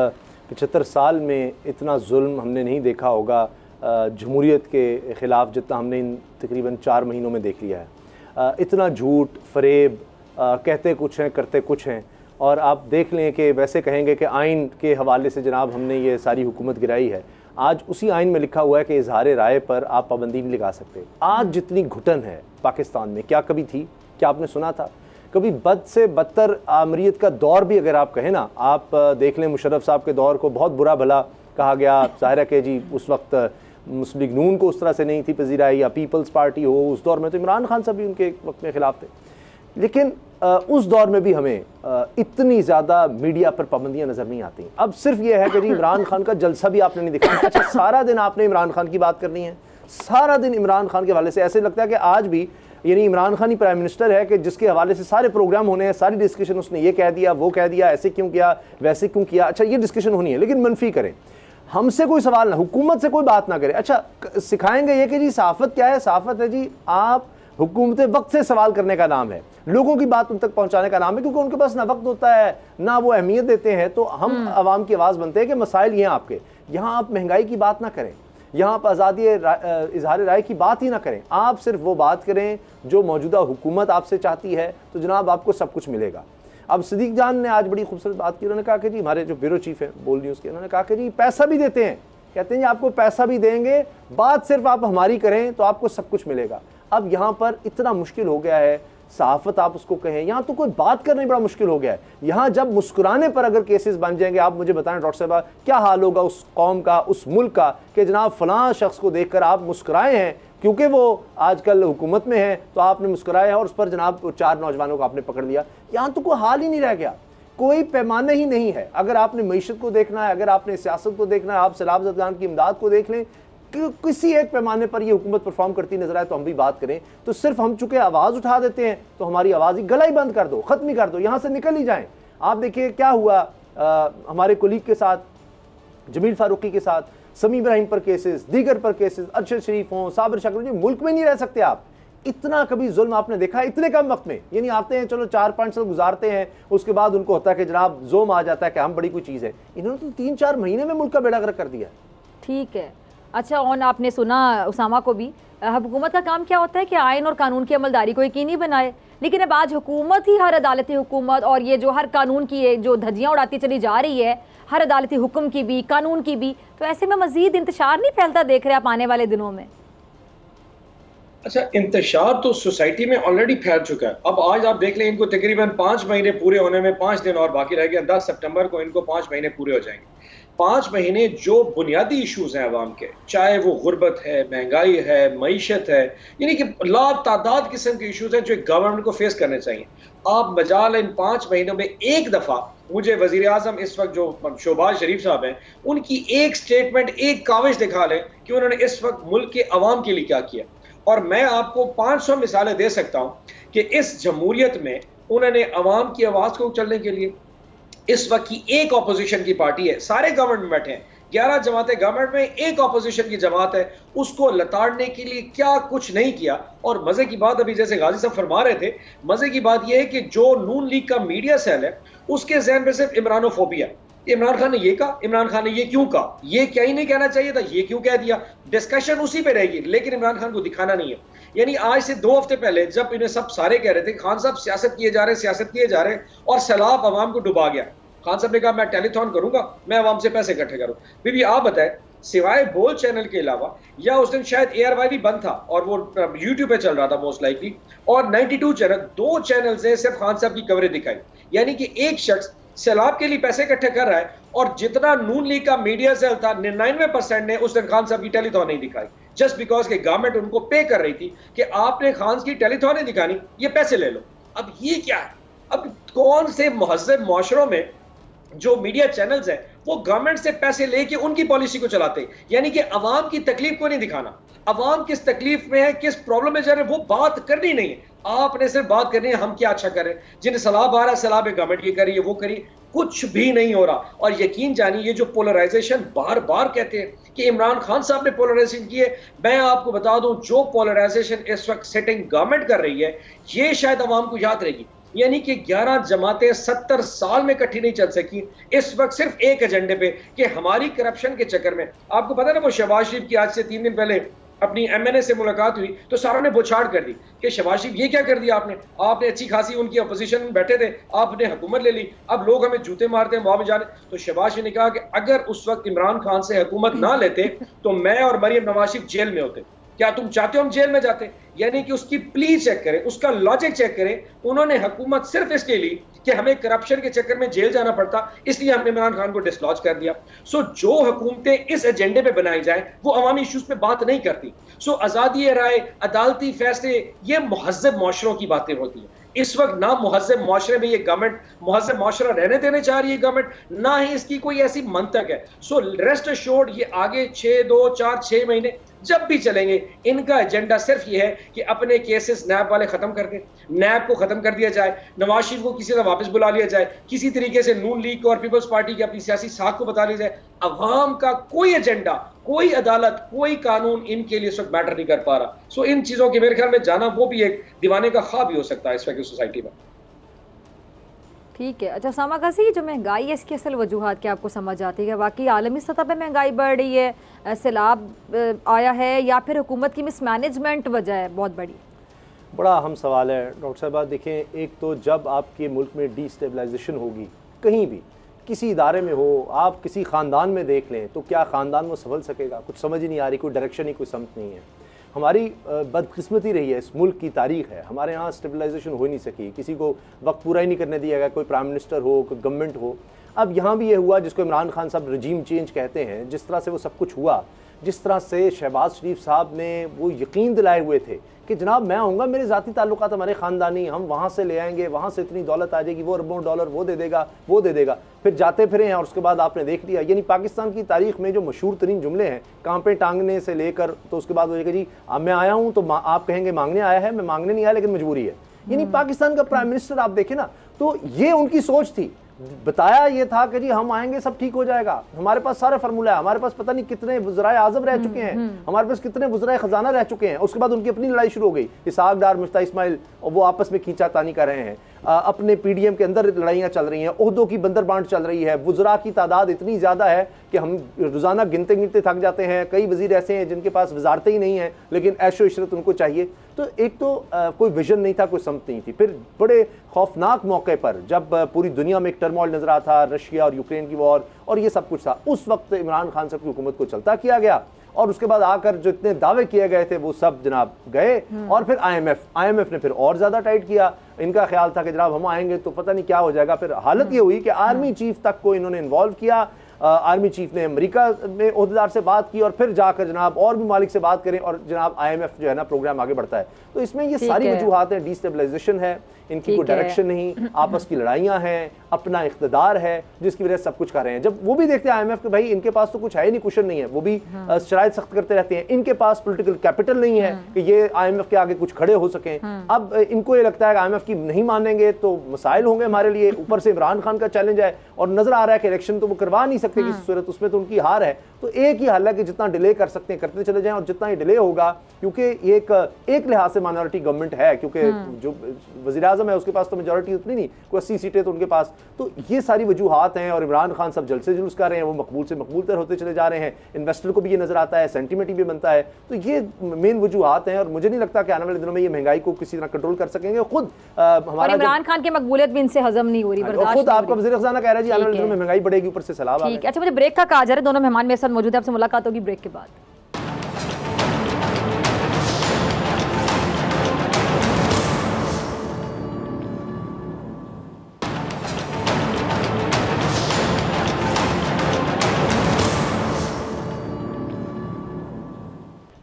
75 साल में इतना जुल्म हमने नहीं देखा होगा जमहूरियत के ख़िलाफ़ जितना हमने इन तकरीबन 4 महीनों में देख लिया है। इतना झूठ, फरेब, कहते कुछ हैं करते कुछ हैं। और आप देख लें कि वैसे कहेंगे कि आइन के हवाले से जनाब हमने ये सारी हुकूमत गिराई है। आज उसी आइन में लिखा हुआ है कि इजहार राय पर आप पाबंदी नहीं लगा सकते। आज जितनी घुटन है पाकिस्तान में, क्या कभी थी? क्या आपने सुना था? कभी बद से बदतर आमरीत का दौर भी अगर आप कहें ना, आप देख लें मुशर्रफ साहब के दौर को बहुत बुरा भला कहा गया। ज़ाहिर है कि जी उस वक्त मुस्लिम लीग नून को उस तरह से नहीं थी पजीराई, या पीपल्स पार्टी हो उस दौर में, तो इमरान खान साहब भी उनके वक्त में खिलाफ थे। लेकिन उस दौर में भी हमें इतनी ज़्यादा मीडिया पर पाबंदियां नज़र नहीं आती। अब सिर्फ ये है कि जी इमरान खान का जलसा भी आपने नहीं दिखाया। अच्छा, सारा दिन आपने इमरान खान की बात करनी है, सारा दिन इमरान खान के हवाले से। ऐसे लगता है कि आज भी यानी इमरान खान ही प्राइम मिनिस्टर है कि जिसके हवाले से सारे प्रोग्राम होने हैं, सारी डिस्कशन, उसने ये कह दिया, वो कह दिया, ऐसे क्यों किया, वैसे क्यों किया। अच्छा, ये डिस्कशन होनी है, लेकिन मनफी करें, हमसे कोई सवाल ना, हुकूमत से कोई बात ना करें। अच्छा, सिखाएंगे ये कि जी सहाफ़त क्या है? सहाफ़त है जी आप हुकूमत वक्त से सवाल करने का नाम है, लोगों की बात उन तक पहुंचाने का नाम है, क्योंकि उनके पास ना वक्त होता है ना वो अहमियत देते हैं। तो हम आवाम की आवाज़ बनते हैं कि मसाइल ये हैं आपके। यहाँ आप महंगाई की बात ना करें, यहाँ आप आज़ादी इजहार राय की बात ही ना करें, आप सिर्फ वो बात करें जो मौजूदा हुकूमत आपसे चाहती है, तो जनाब आपको सब कुछ मिलेगा। अब सिद्दीक जान ने आज बड़ी खूबसूरत बात की। उन्होंने कहा कि जी हमारे जो ब्यूरो चीफ है बोल न्यूज़ के, उन्होंने कहा कि जी पैसा भी देते हैं, कहते हैं जी आपको पैसा भी देंगे, बात सिर्फ आप हमारी करें तो आपको सब कुछ मिलेगा। अब यहाँ पर इतना मुश्किल हो गया है, सहाफ़त आप उसको कहें, यहाँ तो कोई बात करना बड़ा मुश्किल हो गया है। यहाँ जब मुस्कुराने पर अगर केसेस बन जाएंगे, आप मुझे बताएं डॉक्टर साहब क्या हाल होगा उस कौम का, उस मुल्क का, कि जनाब फलां शख्स को देखकर आप मुस्कुराए हैं क्योंकि वो आजकल हुकूमत में है, तो आपने मुस्कुराया है और उस पर जनाब 4 नौजवानों को आपने पकड़ लिया। यहाँ तो कोई हाल ही नहीं रह गया, कोई पैमाना ही नहीं है। अगर आपने मईशत को देखना है, अगर आपने सियासत को देखना है, आप सैलाब ज़दगान की इमदाद को देख लें कि किसी एक पैमाने पर ये हुकूमत परफॉर्म करती नजर आए तो हम भी बात करें। तो सिर्फ हम चूंकि आवाज़ उठा देते हैं तो हमारी आवाज़ ही, गला ही बंद कर दो, ख़त्म ही कर दो, यहाँ से निकल ही जाएं। आप देखिए क्या हुआ हमारे कोलीग के साथ, जमील फारूकी के साथ, समी इब्राहिम पर केसेस, दीगर पर केसेस, अरशद शरीफ हों, साबिर शक्र, जो मुल्क में नहीं रह सकते आप। इतना कभी जुल्म आपने देखा है इतने कम वक्त में? यानी आते हैं, चलो 4-5 साल गुजारते हैं, उसके बाद उनको होता है कि जनाब जोम आ जाता है कि हम बड़ी कोई चीज़ है। इन्होंने तो 3-4 महीने में मुल्क का बेड़ा गर्क कर दिया। ठीक है, अच्छा, और आपने सुना उसामा को भी, हुकूमत का काम क्या होता है कि आइन और कानून की अमलदारी को यकीनी बनाए। लेकिन अब आज हुकूमत ही हर अदालती हुकूमत और ये जो हर कानून की जो धज्जियाँ उड़ाती चली जा रही है, हर अदालती हुक्म की भी, कानून की भी, तो ऐसे में मजीद इंतशार नहीं फैलता देख रहे आप आने वाले दिनों में? अच्छा, इंतशार तो सोसाइटी में ऑलरेडी फैल चुका है। अब आज आप देख लें, इनको तकरीबन 5 महीने पूरे होने में 5 दिन और बाकी रह गए। 10 सितंबर को इनको 5 महीने पूरे हो जाएंगे। 5 महीने जो बुनियादी इशूज हैं अवाम के, चाहे वो गुर्बत है, महंगाई है, मईशत है, यानी कि लातादाद किस्म के इशूज हैं जो गवर्नमेंट को फेस करने चाहिए। आप मजाल इन 5 महीनों में एक दफ़ा मुझे वज़ीर आज़म इस वक्त जो शहबाज शरीफ साहब हैं, उनकी एक स्टेटमेंट, एक काविश दिखा लें कि उन्होंने इस वक्त मुल्क के अवाम के लिए क्या किया। और मैं आपको 500 मिसालें दे सकता हूं कि इस जमहूरियत में उन्होंने अवाम की आवाज़ को उछलने के लिए, इस वक्त की एक ऑपोजिशन की पार्टी है, सारे गवर्नमेंट में बैठे हैं, 11 जमातें गवर्नमेंट में, एक ऑपोजिशन की जमात है, उसको लताड़ने के लिए क्या कुछ नहीं किया। और मजे की बात, अभी जैसे गाजी साहब फरमा रहे थे, मजे की बात यह है कि जो नून लीग का मीडिया सेल है उसके जहन में सिर्फ इमरानोफोबिया, इमरान खान ने ये कहा, इमरान खान ने ये क्यों कहा, ये क्या ही नहीं कहना चाहिए था, ये क्यों कह दिया, डिस्कशन उसी पे रहेगी, लेकिन इमरान खान को दिखाना नहीं है। यानी आज से 2 हफ्ते पहले जब इन्हें सब सारे कह रहे थे खान साहब सियासत किए जा रहे हैं, सियासत किए जा रहे हैं, और सैलाब अवाम को डुबा गया, खान साहब ने कहा मैं टेलीथॉन करूंगा, मैं अवाम से पैसे इकट्ठे करूं। बीबी आप बताएं, सिवाय बोल चैनल के अलावा, या उस दिन शायद ARY भी बंद था और वो यूट्यूब पे चल रहा था मोस्ट लाइकली, और 92 चैनल, 2 चैनल से सिर्फ खान साहब की कवरेज दिखाई। यानी कि एक शख्स सैलाब के लिए पैसे इकट्ठे कर रहा है, और जितना नून लीग का मीडिया सेल था 99% ने उस दिन खान साहब की टेलीथॉन नहीं दिखाई, जस्ट बिकॉज के गवर्नमेंट उनको पे कर रही थी कि आपने खान की टेलीथॉन नहीं दिखानी, ये पैसे ले लो। अब ये क्या है? अब कौन से महज़ब माशरों में जो मीडिया चैनल्स हैं वो गवर्नमेंट से पैसे लेके उनकी पॉलिसी को चलाते हैं, यानी कि अवाम की तकलीफ को नहीं दिखाना, अवाम किस तकलीफ में है, किस प्रॉब्लम में जा रहे हैं, वो बात करनी नहीं है। आपने सिर्फ बात करनी है हम क्या अच्छा करें, जिन्हें सलाब आ रहा है सलाब है, गवर्नमेंट ये करिए वो करिए, कुछ भी नहीं हो रहा। और यकीन जानिए ये जो पोलराइजेशन बार बार कहते हैं कि इमरान खान साहब ने पोलराइजेशन की है, मैं आपको बता दूं जो पोलराइजेशन इस वक्त सिटिंग गवर्नमेंट कर रही है ये शायद अवाम को याद रहेगी। यानी कि 11 जमातें 70 साल में इकट्ठी नहीं चल सकी, इस वक्त सिर्फ एक एजेंडे पे कि हमारी करप्शन के चक्कर में। आपको पता ना वो शहबाज शरीफ की आज से 3 दिन पहले अपनी MNA से मुलाकात हुई तो सारों ने बुछाड़ कर दी कि शहबाज शरीफ ये क्या कर दिया आपने अच्छी खासी उनकी अपोजिशन में बैठे थे, आपने हुकूमत ले ली, अब लोग हमें जूते मारते हैं वहां भी जाने। तो शहबाज शरीफ ने कहा कि अगर उस वक्त इमरान खान से हुकूमत ना लेते तो मैं और मरियम नवाज शरीफ जेल में होते, क्या तुम चाहते हो हम जेल में जाते? यानी कि उसकी प्ली चेक करें, उसका लॉजिक चेक करें। उन्होंने हुकूमत सिर्फ इसके लिए कि हमें करप्शन के चक्कर में जेल जाना पड़ता, इसलिए हमने इमरान खान को डिसलॉज कर दिया। सो जो हुकूमतें इस एजेंडे पे बनाई जाए वो अवामी इश्यूज पे बात नहीं करती। सो आज़ादी राय, अदालती फैसले, ये मुहज़्ज़ब माशरों की बातें होती हैं। इस वक्त ना मुहज़्ज़ब माशरे में ये गवर्नमेंट मुहज़्ज़ब माशरा रहने देने चाह रही है गवर्नमेंट, ना ही इसकी कोई ऐसी मंतक है। सो रेस्ट एश्योर्ड ये आगे 6, 2, 4, 6 महीने जब भी चलेंगे इनका एजेंडा सिर्फ ये है कि अपने केसेस नैब वाले खत्म कर दें, नैब को खत्म कर दिया जाए, नवाज शरीफ को किसी तरह वापस बुला लिया जाए, किसी तरीके से नून लीग को और पीपल्स पार्टी की अपनी सियासी साख को बता लिया जाए। अवाम का कोई एजेंडा, कोई अदालत, कोई कानून इनके लिए इस वक्त मैटर नहीं कर पा रहा। सो इन चीजों के मेरे ख्याल में जाना वो भी एक दीवाने का ख्वाब ही हो सकता है इस वक्त की सोसाइटी में। ठीक है। अच्छा सामा काजी, जो महंगाई है इसकी असल वजूहात क्या आपको समझ आती है? वाकई आलमी सतह पे महंगाई बढ़ रही है, सैलाब आया है, या फिर हुकूमत की मिसमैनेजमेंट वजह है बहुत बड़ी? बड़ा अहम सवाल है डॉक्टर साहब। देखें, एक तो जब आपके मुल्क में डिस्टेबलाइजेशन होगी, कहीं भी किसी इदारे में हो, आप किसी ख़ानदान में देख लें, तो क्या ख़ानदान वो संभल सकेगा? कुछ समझ ही नहीं आ रही, कोई डायरेक्शन ही, कोई समझ नहीं है। हमारी बदकिस्मती रही है, इस मुल्क की तारीख है, हमारे यहाँ स्टेबलाइजेशन हो नहीं सकी, किसी को वक्त पूरा ही नहीं करने दिया गया, कोई प्राइम मिनिस्टर हो, कोई गवर्नमेंट हो। अब यहाँ भी ये हुआ जिसको इमरान खान साहब रजीम चेंज कहते हैं, जिस तरह से वो सब कुछ हुआ, जिस तरह से शहबाज शरीफ साहब ने वो यकीन दिलाए हुए थे कि जनाब मैं आऊँगा, मेरे ज़ाती ताल्लुकात हमारे ख़ानदानी, हम वहाँ से ले आएंगे, वहाँ से इतनी दौलत आ जाएगी, वो अरबों डॉलर वो दे देगा, वो दे देगा, फिर जाते फिरे हैं और उसके बाद आपने देख लिया। यानी पाकिस्तान की तारीख में जो मशहूर तरीन जुमले हैं, कांपे टांगने से लेकर, तो उसके बाद वो कहेगा जी अब मैं आया हूँ, तो आप कहेंगे मांगने आया है, मैं मांगने नहीं आया लेकिन मजबूरी है। यानी पाकिस्तान का प्राइम मिनिस्टर आप देखें ना, तो ये उनकी सोच थी। बताया ये था कि जी हम आएंगे सब ठीक हो जाएगा, हमारे पास सारे फार्मूला है, हमारे पास पता नहीं कितने वज़राए आज़म रह चुके हैं, हमारे पास कितने वज़राए ख़जाना रह चुके हैं। उसके बाद उनकी अपनी लड़ाई शुरू हो गई, इसहाक डार, मुफ्ता इस्माइल, और वो आपस में खींचातानी कर रहे हैं, अपने PDM के अंदर लड़ाइयाँ चल रही हैं, ओहदों की बंदर बांट चल रही है, वज़रा की तादाद इतनी ज़्यादा है कि हम रोज़ाना गिनते गिनते थक जाते हैं। कई वज़ीर ऐसे हैं जिनके पास वजारतें ही नहीं हैं, लेकिन ऐशो इशरत उनको चाहिए। तो एक तो कोई विजन नहीं था, कोई समझ नहीं थी। फिर बड़े खौफनाक मौके पर जब पूरी दुनिया में एक टर्मोइल नजर आता था, रशिया और यूक्रेन की वॉर और ये सब कुछ था, उस वक्त इमरान खान साहब की हुकूमत को चलता किया गया, और उसके बाद आकर जो इतने दावे किए गए थे वो सब जनाब गए। और फिर IMF ने फिर और ज़्यादा टाइट किया। इनका ख्याल था कि जनाब हम आएंगे तो पता नहीं क्या हो जाएगा। फिर हालत ये हुई कि आर्मी चीफ तक को इन्होंने इन्वॉल्व किया। आर्मी चीफ ने अमेरिका में ओहदेदार से बात की और फिर जाकर जनाब और भी मालिक से बात करें, और जनाब IMF जो है ना प्रोग्राम आगे बढ़ता है। तो इसमें ये सारी वजूहात हैं, डिस्टेबलाइजेशन है, इनकी कोई डायरेक्शन नहीं, आपस की लड़ाइयाँ हैं, अपना इख्तिदार है, जिसकी वजह से सब कुछ कर रहे हैं। जब वो भी देखते हैं IMF के भाई इनके पास तो कुछ है ही नहीं, कुशन नहीं है, वो भी शराइत सख्त करते रहते हैं, इनके पास पॉलिटिकल कैपिटल नहीं है कि ये IMF के आगे कुछ खड़े हो सकें। अब इनको ये लगता है कि IMF की नहीं मानेंगे तो मसाइल होंगे हमारे लिए, ऊपर से इमरान खान का चैलेंज है और नजर आ रहा है कि इलेक्शन तो वो करवा नहीं सकते किसी सूरत, उसमें तो उनकी हार है। तो एक ही हल है कि जितना डिले कर सकते हैं करते चले जाएं, और जितना ही डिले होगा, क्योंकि ये एक लिहाज से माइनॉरिटी गवर्नमेंट है, क्योंकि जो वज़ीर आज़म है उसके पास तो मेजॉरिटी उतनी नहीं, कोई 80 सीटें तो उनके पास। तो ये सारी वजूहात हैं, और इमरान खान सब जल्द से जुलूस कर रहे हैं, वो मकबूल से मकबूल तर होते चले जा रहे हैं, इन्वेस्टर को भी ये नजर आता है, सेंटीमेंट भी बनता है। तो ये मेन वजूहात हैं, और मुझे नहीं लगता कि आने वाले दिनों में ये महंगाई को किसी तरह कंट्रोल कर सकेंगे। खुद हमारा इमरान खान की मकबूलियत भी इनसे हजम नहीं हो रही, बर्दाश्त खुद आपका वज़ीर ख़ज़ाना कह रहा है जी आने वाले दिनों में महंगाई बढ़ेगी, ऊपर से सैलाब आ गए। अच्छा, मुझे ब्रेक का कहा जा रहा है, दोनों मेहमान मेरे साथ मौजूद है, आपसे मुलाकात होगी ब्रेक के बाद।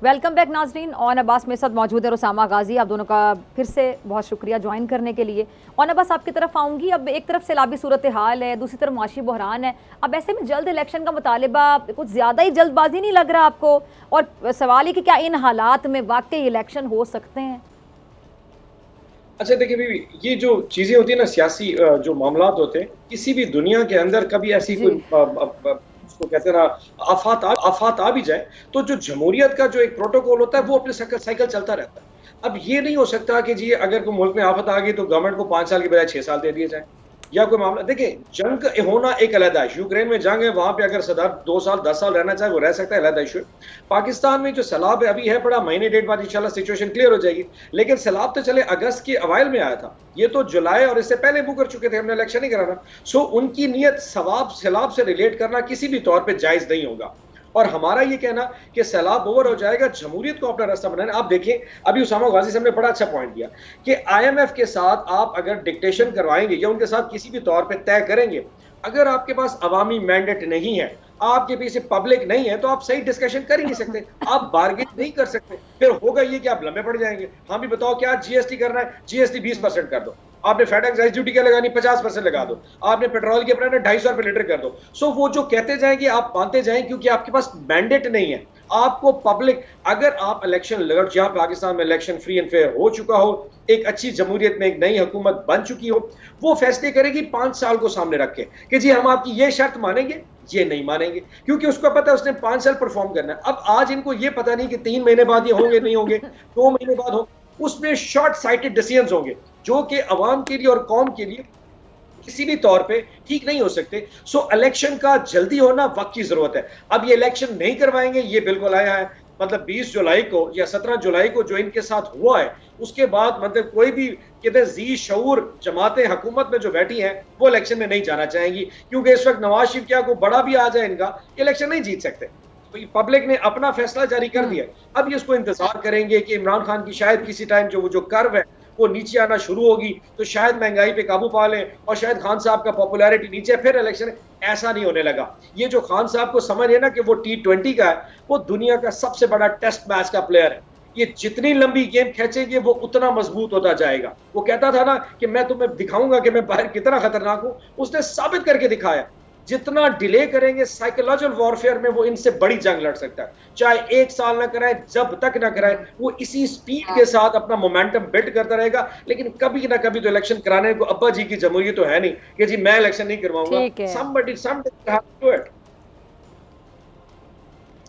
वेलकम बैक नाजरीन। ऑन अब्बास मेरे साथ मौजूद है उसामा गाजी। आप दोनों का फिर से बहुत शुक्रिया ज्वाइन करने के लिए। ऑन अब्बास, आपकी तरफ आऊँगी। अब एक तरफ सैलाबी सूरत हाल है, दूसरी तरफ माशी बहरान है। अब ऐसे में जल्द इलेक्शन का मुतालिबा कुछ ज़्यादा ही जल्दबाजी नहीं लग रहा आपको? और सवाल ही कि क्या इन हालात में वाकई इलेक्शन हो सकते हैं? अच्छा देखिए बीबी, ये जो चीजें होती है ना, सियासी जो मामला होते हैं, किसी भी दुनिया के अंदर कभी ऐसी कोई उसको कहते हैं ना आफात आ भी जाए, तो जो जमहूरियत का जो एक प्रोटोकॉल होता है वो अपने साइकिल चलता रहता है। अब ये नहीं हो सकता कि जी अगर कोई मुल्क में आफत आ गई तो गवर्नमेंट को 5 साल की बजाय 6 साल दे दिए जाए, या कोई मामला। देखिए, जंग होना एक अलग है, यूक्रेन में जंग है, वहां पे अगर सदार 2 साल 10 साल रहना चाहे वो रह सकता है, अलग इशू है। पाकिस्तान में जो सैलाब है अभी है पड़ा, महीने डेढ़ बाद इंशाल्लाह सिचुएशन क्लियर हो जाएगी। लेकिन सैलाब तो चले अगस्त के अवाइल में आया था, ये तो जुलाई और इससे पहले मुकर चुके थे, हमने इलेक्शन नहीं कराना। सो उनकी नीयत सैलाब से रिलेट करना किसी भी तौर पर जायज नहीं होगा। और हमारा ये कहना कि सैलाब ओवर हो जाएगा, जमहूरियत को अपना रास्ता बनाना। आप देखें, अभी उसामा गाजी साहब ने बड़ा अच्छा पॉइंट दिया कि आईएमएफ के साथ आप अगर डिक्टेशन करवाएंगे या उनके साथ किसी भी तौर पे तय करेंगे, अगर आपके पास अवामी मैंडेट नहीं है, आपके पीछे पब्लिक नहीं है, तो आप सही डिस्कशन कर ही नहीं सकते, आप बार्गेन नहीं कर सकते। फिर होगा ये कि आप लंबे पड़ जाएंगे। हाँ भी बताओ, क्या जीएसटी करना है, जीएसटी 20% कर दो। आपने फेड एक्साइज ड्यूटी क्या लगानी, 50% लगा दो। आपने पेट्रोल की अपना 250 रुपए लीटर कर दो। सो वो जो कहते जाएंगे आप मानते जाएं, क्योंकि आपके पास मैंडेट नहीं है। आपको पब्लिक, अगर आप इलेक्शन लड़, जहां पाकिस्तान में इलेक्शन फ्री एंड फेयर हो चुका हो, एक अच्छी जमहूरियत में एक नई हुकूमत बन चुकी हो, वो फैसले करेगी 5 साल को सामने रख के कि जी हम आपकी ये शर्त मानेंगे, ये नहीं मानेंगे, क्योंकि उसको पता है उसने 5 साल परफॉर्म करना है। अब आज इनको ये पता नहीं कि 3 महीने बाद ये होंगे नहीं होंगे, 2 महीने बाद होंगे। उसमें शॉर्ट साइटेड डिसीजंस होंगे जो कि अवाम के लिए और कौम के लिए किसी भी तौर पे ठीक नहीं हो सकते। सो इलेक्शन का जल्दी होना वक्त की जरूरत है। अब ये इलेक्शन नहीं करवाएंगे, ये बिल्कुल आया है। मतलब 20 जुलाई को या 17 जुलाई को जो इनके साथ हुआ है, उसके बाद मतलब कोई भी कहते जी शऊर जमातें हुकूमत में जो बैठी हैं वो इलेक्शन में नहीं जाना चाहेंगी, क्योंकि इस वक्त नवाज शरीफ क्या को बड़ा भी आ जाए इनका, इलेक्शन नहीं जीत सकते। तो पब्लिक ने अपना फैसला जारी कर दिया। अब ये इसको इंतजार करेंगे कि इमरान खान की शायद किसी टाइम जो कर्व है वो नीचे आना शुरू होगी, तो शायद महंगाई पे काबू पा लें और शायद खान साहब का पॉपुलैरिटी नीचे, फिर इलेक्शन। ऐसा नहीं होने लगा। ये जो खान साहब को समझ है ना कि वो T20 का है, वो दुनिया का सबसे बड़ा टेस्ट मैच का प्लेयर है। ये जितनी लंबी गेम खींचेंगे वो उतना मजबूत होता जाएगा। वो कहता था ना कि मैं तुम्हें दिखाऊंगा कि मैं बाहर कितना खतरनाक हूं, उसने साबित करके दिखाया। जितना डिले करेंगे साइकोलॉजिकल वॉरफेयर में, वो इनसे बड़ी जंग लड़ सकता है। चाहे 1 साल ना कराए, जब तक ना कराए, वो इसी स्पीड के साथ अपना मोमेंटम बिल्ड करता रहेगा। लेकिन कभी ना कभी तो इलेक्शन कराने को अब्बा जी की जमहूरियत तो है नहीं कि जी मैं इलेक्शन नहीं करवाऊंगा। somebody have to do it।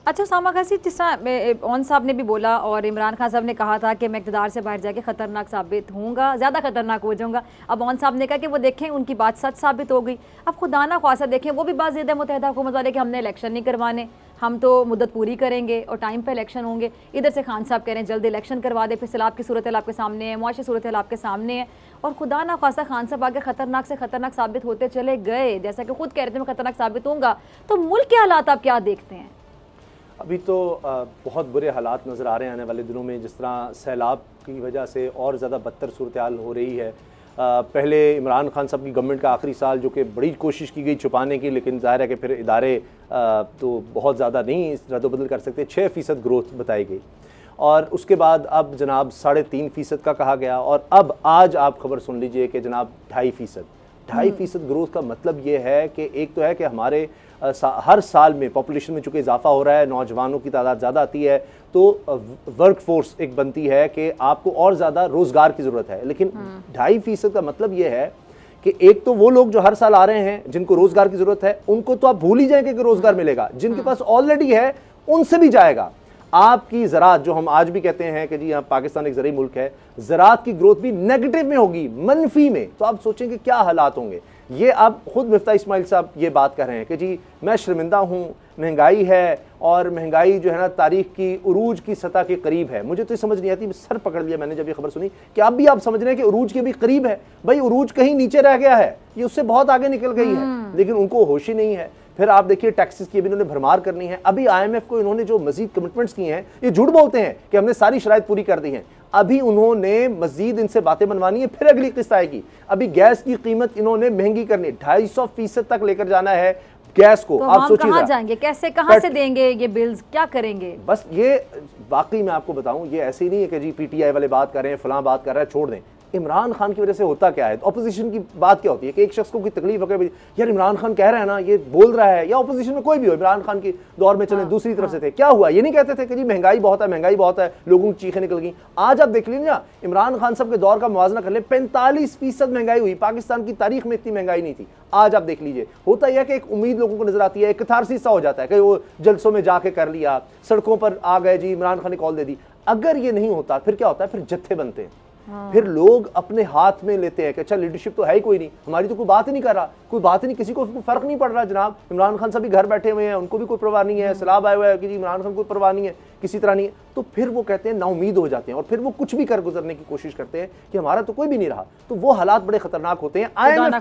अच्छा उसामा गाजी, जिस तरह ऑन साहब ने भी बोला और इमरान खान साहब ने कहा था कि मैं इक़्तिदार से बाहर जाके ख़तरनाक साबित होऊंगा, ज़्यादा ख़तरनाक हो जाऊंगा। अब ऑन साहब ने कहा कि वो देखें उनकी बात सच साबित हो गई। अब खुदा ना ख्वासा देखें वो भी बात ज़िद मुत्तहिदा हुकूमत वाले कि हमने इलेक्शन नहीं करवाने, हम तो मुद्दत पूरी करेंगे और टाइम पर इलेक्शन होंगे। इधर से खान साहब कह रहे हैं जल्द इलेक्शन करवा दे, फिर सैलाब की सूरत आपके सामने है, मुआशी सूरत आपके सामने है, और खुदा ना ख्वासा खान साहब आगे ख़तरनाक से ख़तरनाक साबित होते चले गए, जैसा कि खुद कह रहे थे मैं ख़तरनाक साबित होऊंगा। तो मुल्क के हालात आप क्या देखते हैं? अभी तो बहुत बुरे हालात नज़र आ रहे हैं आने वाले दिनों में। जिस तरह सैलाब की वजह से और ज़्यादा बदतर सूरत हाल हो रही है। पहले इमरान खान साहब की गवर्नमेंट का आखिरी साल जो कि बड़ी कोशिश की गई छुपाने की, लेकिन ज़ाहिर है कि फिर इदारे तो बहुत ज़्यादा नहीं रद्दोबदल कर सकते। 6% ग्रोथ बताई गई, और उसके बाद अब जनाब 3.5% का कहा गया, और अब आज आप खबर सुन लीजिए कि जनाब 2.5% ग्रोथ का मतलब ये है कि एक तो है कि हमारे हर साल में पॉपुलेशन में चूँकि इजाफा हो रहा है, नौजवानों की तादाद ज़्यादा आती है, तो वर्क फोर्स एक बनती है कि आपको और ज़्यादा रोज़गार की ज़रूरत है। लेकिन 2.5% का मतलब ये है कि एक तो वो लोग जो हर साल आ रहे हैं जिनको रोजगार की जरूरत है, उनको तो आप भूल ही जाएंगे कि रोजगार मिलेगा। जिनके पास ऑलरेडी है उनसे भी जाएगा। आपकी ज़राअत, जो हम आज भी कहते हैं कि जी यहाँ पाकिस्तान एक ज़रूरी मुल्क है, ज़राअत की ग्रोथ भी नेगेटिव में होगी, मनफी में। तो आप सोचेंगे क्या हालात होंगे। ये अब खुद मिफ्ता इस्माइल साहब ये बात कर रहे हैं कि जी मैं शर्मिंदा हूँ, महंगाई है, और महंगाई जो है ना तारीख की उरूज की सतह के करीब है। मुझे तो ये समझ नहीं आती, सर पकड़ लिया मैंने जब ये खबर सुनी कि अब भी आप समझ रहे हैं कि उरूज के भी करीब है। भाई उरूज कहीं नीचे रह गया है, ये उससे बहुत आगे निकल गई है, लेकिन उनको होश ही नहीं है। फिर आप देखिए टैक्सेस की भी इन्होंने भरमार करनी है। अभी IMF को इन्होंने जो मजीद कमिटमेंट्स की हैं, ये झूठ बोलते हैं कि हमने सारी शराइत पूरी कर दी हैं। अभी उन्होंने मजीद इनसे बातें बनवानी है, फिर अगली किस्त आएगी। अभी गैस की कीमत इन्होंने महंगी करनी, 250% तक लेकर जाना है गैस को। तो आप सोचिए कहां जाएंगे, कैसे, कहां से देंगे ये बिल्स, क्या करेंगे? बस ये वाकई मैं आपको बताऊं, ये ऐसे ही नहीं है कि जी PTI वाले बात कर रहे हैं, फलां बात कर रहा है, छोड़ दें। इमरान खान की वजह से होता क्या है, अपोजिशन की बात क्या होती है कि एक शख्स को कोई तकलीफ हो गई, यार इमरान खान कह रहा है ना, ये बोल रहा है, या अपोजिशन में कोई भी हो, इमरान खान की दौर में चले दूसरी तरफ से थे, क्या हुआ, ये नहीं कहते थे कि जी महंगाई बहुत है, महंगाई बहुत है, लोगों की चीखें निकल गई। आज आप देख लीजिए ना, इमरान खान साहब के दौर का मुआवजा कर ले, 45% महंगाई हुई। पाकिस्तान की तारीख में इतनी महंगाई नहीं थी। आज आप देख लीजिए, होता यह कि एक उम्मीद लोगों को नजर आती है, एक कथारसिस सा हो जाता है कि वो जलसों में जाके कर लिया, सड़कों पर आ गए, जी इमरान खान ने कॉल दे दी। अगर ये नहीं होता फिर क्या होता है, फिर जत्थे बनते हैं। फिर लोग अपने हाथ में लेते हैं कि अच्छा लीडरशिप तो है ही कोई नहीं, हमारी तो कोई बात ही नहीं कर रहा, कोई बात ही नहीं, किसी को फर्क नहीं पड़ रहा। जनाब इमरान खान सभी घर बैठे हुए हैं, उनको भी कोई परवाह नहीं है, सलाब आया हुआ है कि जी इमरान खान को कोई परवाह नहीं है, किसी तरह नहीं है। तो फिर वो कहते हैं नाउमीद हो जाते हैं, और फिर वो कुछ भी कर गुजरने की कोशिश करते हैं कि हमारा तो कोई भी नहीं रहा। तो वो हालात बड़े खतरनाक होते हैं। IMF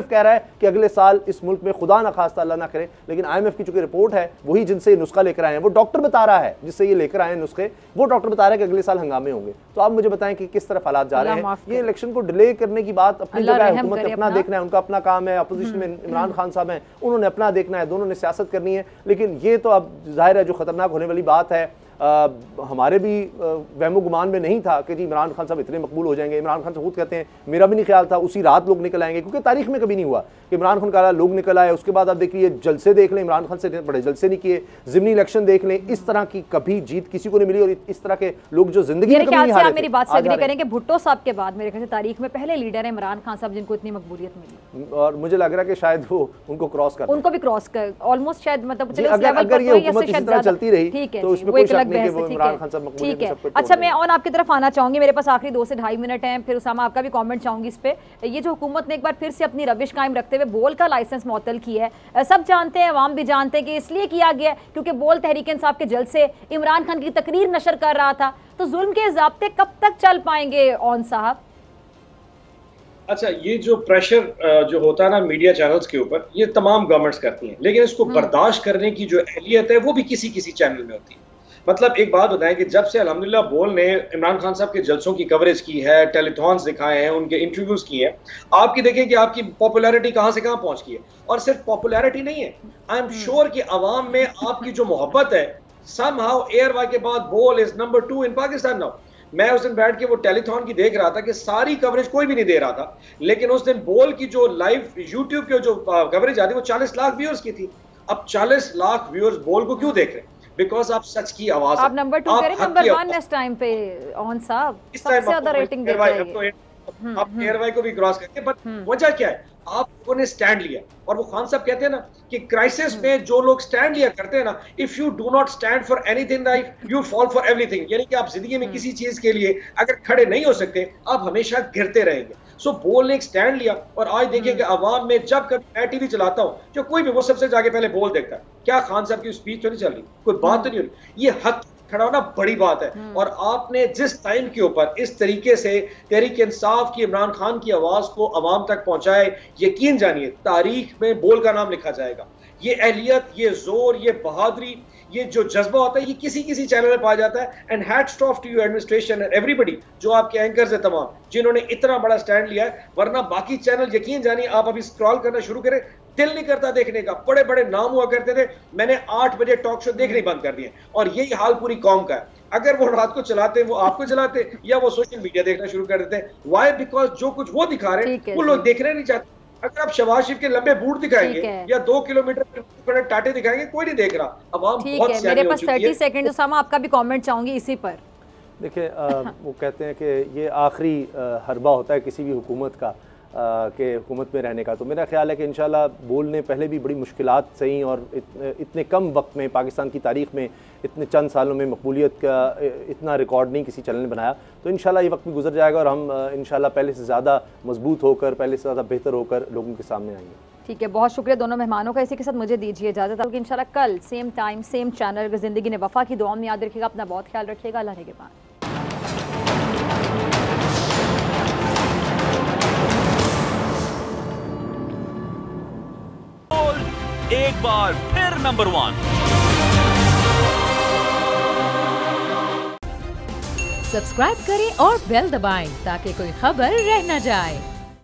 कह रहा है कि अगले साल इस मुल्क में खुदा न खास्ता अल्लाह ना करे, लेकिन IMF की चूंकि रिपोर्ट है, वही जिनसे नुस्खा लेकर आए हैं, वो डॉक्टर बता रहा है, जिससे ये लेकर आए हैं नुस्खे, वो डॉक्टर बता रहा है कि अगले साल हंगामे होंगे। तो आप मुझे बताएं कि किस तरफ हालात जा रहे हैं। ये इलेक्शन को डिले करने की बात अपनी जगह है, हुकूमत ने अपना देखना है, उनका अपना काम है। अपोजिशन में इमरान खान साहब हैं, उन्होंने अपना देखना है, दोनों ने सियासत करनी है। लेकिन ये तो अब जाहिर है जो खतरनाक होने वाली बात है। हमारे भी वहमो गुमान में नहीं था कि जी इमरान खान साहब इतने मकबूल हो जाएंगे। इमरान खान साहब खुद कहते हैं मेरा भी नहीं ख्याल था उसी रात लोग निकल आएंगे, क्योंकि तारीख में कभी नहीं हुआ कि इमरान खान का लोग निकल आए। उसके बाद आप देखिए जलसे देख लें, इमरान खान से बड़े जलसे नहीं किए, ज़िमनी इलेक्शन देख लें, इस तरह की कभी जीत किसी को नहीं मिली। और इस तरह के लोग जो जिंदगी में कभी नहीं हारे थे, मेरी बात से एग्री करेंगे, भुट्टो साहब के बाद मेरे ख्याल से तारीख में पहले लीडर है इमरान खान साहब जिनको इतनी मकबूलियत मिली। और मुझे लग रहा है कि शायद वो उनको क्रॉस कर, उनको भी क्रॉस कर ऑलमोस्ट शायद, मतलब अगर ये हुकूमत इसी तरह चलती रही तो उसमें कोई शक नहीं कि वो इमरान खान साहब मकबूलियत ठीक है। अच्छा, मैं और आपकी तरफ आना चाहूंगी, मेरे पास आखिरी 2 से ढाई मिनट हैं, फिर उसामा आपका भी कमेंट चाहूंगी इस पे। ये जो हुकूमत ने एक बार फिर से अपनी रविश कायम रखते हुए बोल का लाइसेंस मुअत्तल किया है, सब जानते हैं, अवाम भी जानते हैं कि इसलिए किया गया क्योंकि बोल तहरीक इंसाफ के जलसे इमरान खान की तकरीर नशर कर रहा था। तो जुल्म के ज़ाब्ते कब तक चल पाएंगे ओन साहब? अच्छा, ये जो प्रेशर जो होता है ना मीडिया चैनल्स के ऊपर, ये तमाम गवर्नमेंट्स करती हैं, लेकिन इसको बर्दाश्त करने की जो अहलियत है वो भी किसी किसी चैनल में होती है। मतलब एक बात बताएं कि जब से अल्हम्दुलिल्लाह बोल ने इमरान खान साहब के जलसों की कवरेज की है, टेलीथॉन्स दिखाए हैं, उनके इंटरव्यूज किए हैं, आपकी देखें कि आपकी पॉपुलैरिटी कहां से कहां पहुंच गई है। और सिर्फ पॉपुलैरिटी नहीं है, आई एम श्योर कि अवाम में आपकी जो मोहब्बत है, समहाउ एयरवाई के बाद बोल is number 2 in Pakistan now. मैं उस दिन बैठ के वो टेलीथॉन की देख रहा था कि सारी कवरेज कोई भी नहीं दे रहा था, लेकिन उस दिन बोल की जो लाइव यूट्यूब की जो कवरेज आती वो 40 लाख व्यूअर्स की थी। अब 40 लाख व्यूअर्स बोल को क्यों देख रहे हैं? बिकॉज आप सच की आवाज, आप नंबर 2 करें, नंबर 1 इस टाइम पे ऑन साहब सबसे ज्यादा रेटिंग देते हैं। आप एयरवाई को भी क्रॉस करते हैं, बट वजह क्या है? आप लोगों ने स्टैंड लिया। और वो खान साहब कहते हैं ना कि क्राइसिस में जो लोग स्टैंड लिया करते हैं ना, if you do not stand for anything life you fall for everything. यानी कि आप जिंदगी में किसी चीज के लिए अगर खड़े नहीं हो सकते, आप हमेशा गिरते रहेंगे। सो बोल ने एक स्टैंड लिया, और आज देखिए कि अवाम में जब कभी मैं टीवी चलाता हूँ, जो कोई भी वो सबसे जाके पहले बोल देखता है, क्या खान साहब की स्पीच तो नहीं चल रही, कोई बात तो नहीं हो रही। ये हक खड़ा होना बड़ी बात है। और आपने जिस टाइम के ऊपर इस तरीके से तहरीक इंसाफ की इमरान खान की आवाज को अवाम तक पहुंचाए, यकीन जानिए तारीख में बोल का नाम लिखा जाएगा। ये अहलियत, ये जोर, ये बहादुरी, ये जो जज्बा होता है, ये किसी किसी चैनल में पाया जाता है। And hats off to you administration and everybody, जो आपके एंकर्स है तमाम, जिन्होंने इतना बड़ा स्टैंड लिया है। वरना बाकी चैनल, यकीन जानिए, आप अभी स्क्रॉल करना शुरू करें, दिल नहीं करता देखने का। बड़े बड़े नाम हुआ करते थे, मैंने 8 बजे टॉक शो देखने बंद कर दिए। और यही हाल पूरी कौम का है। अगर वो रात को चलाते, वो आपको चलाते, या वो सोशल मीडिया देखना शुरू कर देते हैं। वाई? बिकॉज जो कुछ वो दिखा रहे हैं वो लोग देखना नहीं चाहते। अगर आप शहबाज शरीफ के लंबे बूट दिखाएंगे या 2 किलोमीटर टाटे दिखाएंगे, कोई नहीं देख रहा। अवाम बहुत है। मेरे पास 30 सेकंड, उसामा आपका भी कमेंट चाहूंगी इसी पर। देखिए वो कहते हैं कि ये आखिरी हरबा होता है किसी भी हुकूमत का। के हुकूमत में रहने का। तो मेरा ख्याल है कि इंशाल्लाह बोल ने पहले भी बड़ी मुश्किलात सही और इतने कम वक्त में पाकिस्तान की तारीख़ में इतने चंद सालों में मकबूलियत का इतना रिकॉर्ड नहीं किसी चैनल ने बनाया। तो इंशाल्लाह ये वक्त भी गुजर जाएगा और हम इंशाल्लाह पहले से ज़्यादा मजबूत होकर, पहले से ज़्यादा बेहतर होकर लोगों के सामने आएंगे। ठीक है, बहुत शुक्रिया दोनों मेहमानों का। इसी के साथ मुझे दीजिए इजाज़त। बल्कि इंशाल्लाह कल सेम टाइम सेम चैनल, अगर ज़िंदगी ने वफ़ा की दुआ में याद रखिएगा। अपना बहुत ख्याल रखिएगा। अल्लाह के बाद एक बार फिर नंबर 1। सब्सक्राइब करें और बेल दबाएं ताकि कोई खबर रह न जाए।